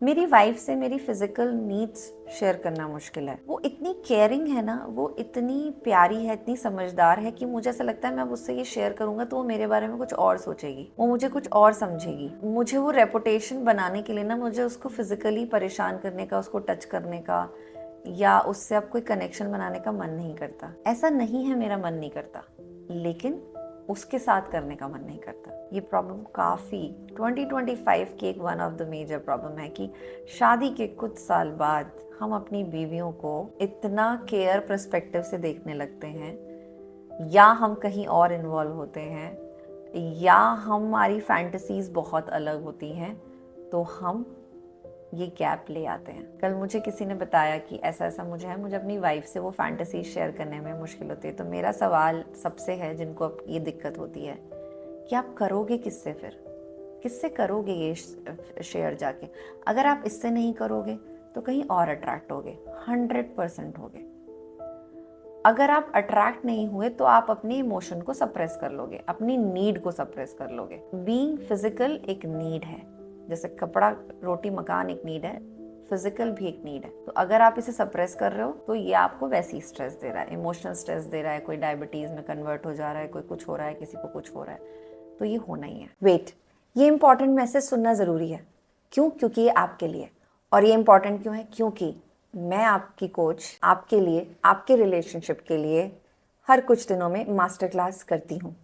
मेरी वाइफ से मेरी फिजिकल नीड्स शेयर करना मुश्किल है। वो इतनी केयरिंग है ना, वो इतनी प्यारी है, इतनी समझदार है कि मुझे ऐसा लगता है मैं उससे ये शेयर करूंगा तो वो मेरे बारे में कुछ और सोचेगी, वो मुझे कुछ और समझेगी। मुझे वो रेपुटेशन बनाने के लिए ना, मुझे उसको फिजिकली परेशान करने का, उसको टच करने का या उससे अब कोई कनेक्शन बनाने का मन नहीं करता। ऐसा नहीं है मेरा मन नहीं करता, लेकिन उसके साथ करने का मन नहीं करता। ये प्रॉब्लम काफ़ी 2025 की एक one of the major problem है कि शादी के कुछ साल बाद हम अपनी बीवियों को इतना केयर पर्सपेक्टिव से देखने लगते हैं, या हम कहीं और इन्वॉल्व होते हैं, या हमारी फैंटेसीज बहुत अलग होती हैं, तो हम ये गैप ले आते हैं। कल मुझे किसी ने बताया कि ऐसा ऐसा मुझे है, मुझे अपनी वाइफ से वो फैंटेसी शेयर करने में मुश्किल होती है। तो मेरा सवाल सबसे है जिनको अब ये दिक्कत होती है कि आप करोगे किससे, फिर किससे करोगे ये शेयर जाके? अगर आप इससे नहीं करोगे तो कहीं और अट्रैक्ट होगे, 100% होगे। अगर आप अट्रैक्ट नहीं हुए तो आप अपनी इमोशन को सप्रेस कर लोगे, अपनी नीड को सप्रेस कर लोगे। बीइंग फिजिकल एक नीड है, जैसे कपड़ा, रोटी, मकान एक नीड है, फिजिकल भी एक नीड है। तो अगर आप इसे सप्रेस कर रहे हो तो ये आपको वैसी स्ट्रेस दे रहा है, इमोशनल स्ट्रेस दे रहा है। कोई डायबिटीज में कन्वर्ट हो जा रहा है, कोई कुछ हो रहा है, किसी को कुछ हो रहा है, तो ये होना ही है। वेट, ये इंपॉर्टेंट मैसेज सुनना जरूरी है। क्यों? क्योंकि ये आपके लिए। और ये इंपॉर्टेंट क्यों है? क्योंकि मैं आपकी कोच आपके लिए, आपके रिलेशनशिप के लिए हर कुछ दिनों में मास्टर क्लास करती हूँ।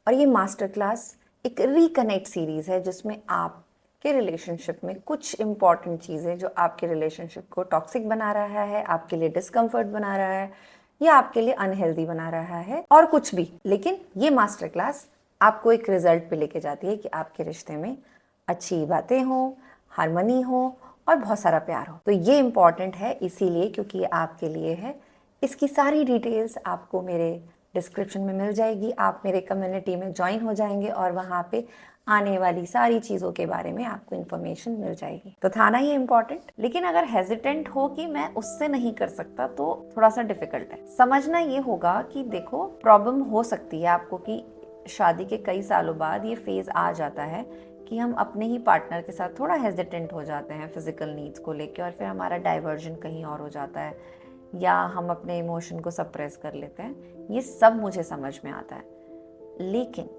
और ये मास्टर क्लास एक रिकनेक्ट सीरीज है जिसमें आपके रिलेशनशिप में कुछ इंपॉर्टेंट चीज़ें जो आपके रिलेशनशिप को टॉक्सिक बना रहा है, आपके लिए डिस्कम्फर्ट बना रहा है, या आपके लिए अनहेल्दी बना रहा है, और कुछ भी। लेकिन ये मास्टर क्लास आपको एक रिजल्ट पे लेके जाती है कि आपके रिश्ते में अच्छी बातें हो, हार्मनी हो और बहुत सारा प्यार हो। तो ये इम्पॉर्टेंट है इसीलिए क्योंकि ये आपके लिए है। इसकी सारी डिटेल्स आपको मेरे डिस्क्रिप्शन में मिल जाएगी। आप मेरे कम्युनिटी में ज्वाइन हो जाएंगे और वहाँ पे आने वाली सारी चीज़ों के बारे में आपको इन्फॉर्मेशन मिल जाएगी। तो था ना ये इम्पॉर्टेंट? लेकिन अगर हेजिटेंट हो कि मैं उससे नहीं कर सकता, तो थोड़ा सा डिफिकल्ट है। समझना ये होगा कि देखो, प्रॉब्लम हो सकती है आपको कि शादी के कई सालों बाद ये फेज आ जाता है कि हम अपने ही पार्टनर के साथ थोड़ा हेजिटेंट हो जाते हैं फिजिकल नीड्स को लेके, और फिर हमारा डाइवर्जन कहीं और हो जाता है, या हम अपने इमोशन को सप्रेस कर लेते हैं। ये सब मुझे समझ में आता है। लेकिन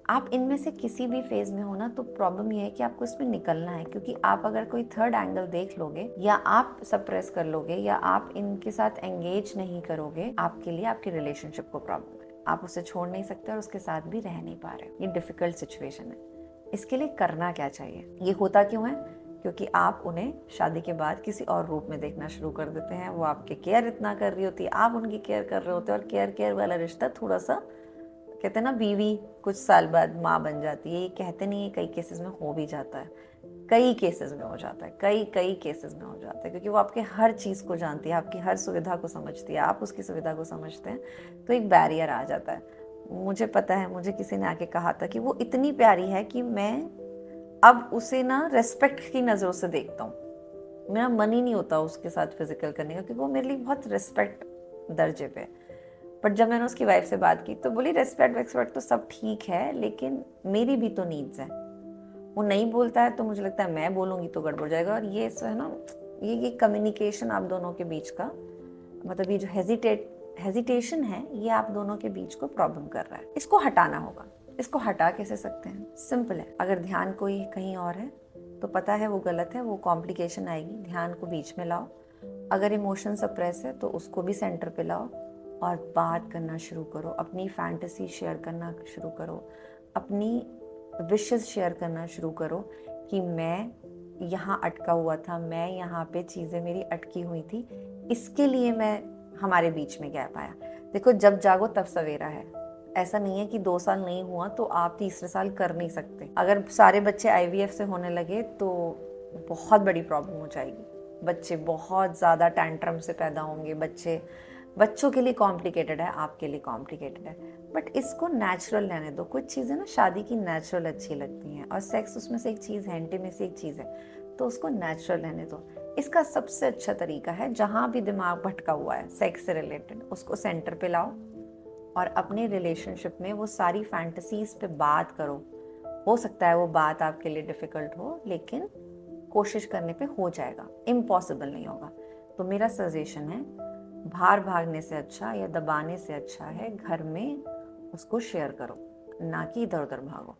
आप इनमें से किसी भी फेज में हो ना, तो प्रॉब्लम ये है कि आपको इसमें निकलना है। क्योंकि आप अगर कोई थर्ड एंगल देख लोगे, या आप सप्रेस कर लोगे, या आप इनके साथ एंगेज नहीं करोगे, आपके लिए आपके रिलेशनशिप को प्रॉब्लम है। आप उसे छोड़ नहीं सकते और उसके साथ भी रह नहीं पा रहे। ये डिफिकल्ट सिचुएशन है। इसके लिए करना क्या चाहिए? ये होता क्यों है? क्योंकि आप उन्हें शादी के बाद किसी और रूप में देखना शुरू कर देते हैं। वो आपके केयर इतना कर रही होती है, आप उनकी केयर कर रहे होते हैं, और केयर केयर वाला रिश्ता थोड़ा सा, कहते हैं ना, बीवी कुछ साल बाद माँ बन जाती है। ये कहते नहीं है, कई केसेस में हो भी जाता है, कई केसेस में हो जाता है, कई केसेस में हो जाता है। क्योंकि वो आपके हर चीज़ को जानती है, आपकी हर सुविधा को समझती है, आप उसकी सुविधा को समझते हैं, तो एक बैरियर आ जाता है। मुझे पता है, मुझे किसी ने आके कहा था कि वो इतनी प्यारी है कि मैं अब उसे ना रेस्पेक्ट की नज़रों से देखता हूँ। मेरा मन ही नहीं होता उसके साथ फिजिकल करने का, क्योंकि वो मेरे लिए बहुत रिस्पेक्ट दर्जे पे। बट जब मैंने उसकी वाइफ से बात की तो बोली, रेस्पेक्ट वेस्पेक्ट तो सब ठीक है, लेकिन मेरी भी तो नीड्स हैं। वो नहीं बोलता है तो मुझे लगता है मैं बोलूँगी तो गड़बड़ जाएगा। और ये है ना, ये कम्युनिकेशन आप दोनों के बीच का, मतलब ये जो हेजिटेशन है, ये आप दोनों के बीच को प्रॉब्लम कर रहा है। इसको हटाना होगा। इसको हटा कैसे सकते हैं? सिंपल है। अगर ध्यान कोई कहीं और है तो पता है वो गलत है, वो कॉम्प्लिकेशन आएगी। ध्यान को बीच में लाओ। अगर इमोशन सप्रेस है तो उसको भी सेंटर पे लाओ और बात करना शुरू करो। अपनी फैंटेसी शेयर करना शुरू करो, अपनी विशेस शेयर करना शुरू करो कि मैं यहाँ अटका हुआ था, मैं यहाँ पे चीज़ें मेरी अटकी हुई थी, इसके लिए मैं, हमारे बीच में गैप आया। देखो, जब जागो तब सवेरा है। ऐसा नहीं है कि 2 साल नहीं हुआ तो आप तीसरे साल कर नहीं सकते। अगर सारे बच्चे आईवीएफ से होने लगे तो बहुत बड़ी प्रॉब्लम हो जाएगी। बच्चे बहुत ज़्यादा टैंट्रम से पैदा होंगे। बच्चों के लिए कॉम्प्लिकेटेड है, आपके लिए कॉम्प्लिकेटेड है। बट इसको नेचुरल रहने दो। कुछ चीज़ें ना शादी की नेचुरल अच्छी लगती हैं, और सेक्स उसमें से एक चीज़ है, इंटीमेसी एक चीज़ है, तो उसको नेचुरल रहने दो। इसका सबसे अच्छा तरीका है, जहाँ भी दिमाग भटका हुआ है सेक्स से रिलेटेड, उसको सेंटर पे लाओ और अपने रिलेशनशिप में वो सारी फैंटेसीज पे बात करो। हो सकता है वो बात आपके लिए डिफ़िकल्ट हो, लेकिन कोशिश करने पे हो जाएगा, इम्पॉसिबल नहीं होगा। तो मेरा सजेशन है, बाहर भागने से अच्छा या दबाने से अच्छा है घर में उसको शेयर करो, ना कि इधर उधर भागो।